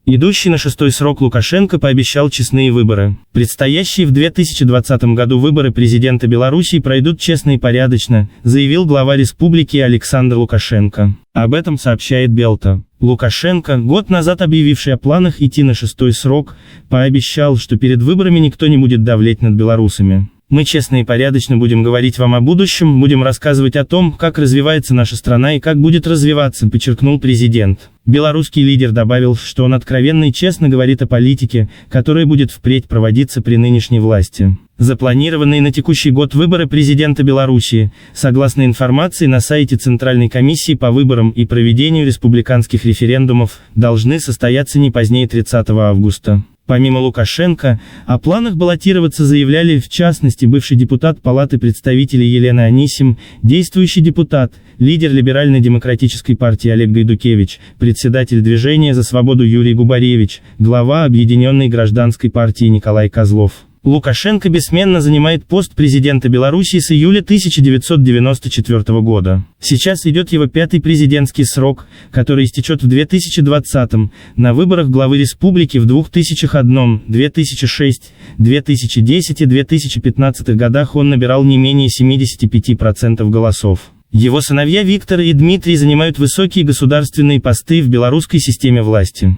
Идущий на 6-й срок Лукашенко пообещал честные выборы. Предстоящие в 2020 году выборы президента Беларуси пройдут честно и порядочно, заявил глава республики Александр Лукашенко. Об этом сообщает Белта. Лукашенко, год назад объявивший о планах идти на 6-й срок, пообещал, что перед выборами никто не будет давлеть над белорусами. Мы честно и порядочно будем говорить вам о будущем, будем рассказывать о том, как развивается наша страна и как будет развиваться, подчеркнул президент. Белорусский лидер добавил, что он откровенно и честно говорит о политике, которая будет впредь проводиться при нынешней власти. Запланированные на текущий год выборы президента Беларуси, согласно информации на сайте Центральной комиссии по выборам и проведению республиканских референдумов, должны состояться не позднее 30 августа. Помимо Лукашенко, о планах баллотироваться заявляли в частности бывший депутат Палаты представителей Елена Анисим, действующий депутат, лидер Либерально-демократической партии Олег Гайдукевич, председатель Движения за свободу Юрий Губаревич, глава Объединенной гражданской партии Николай Козлов. Лукашенко бессменно занимает пост президента Беларуси с июля 1994 года. Сейчас идет его 5-й президентский срок, который истечет в 2020-м. На выборах главы республики в 2001, 2006, 2010 и 2015 годах он набирал не менее 75% голосов. Его сыновья Виктор и Дмитрий занимают высокие государственные посты в белорусской системе власти.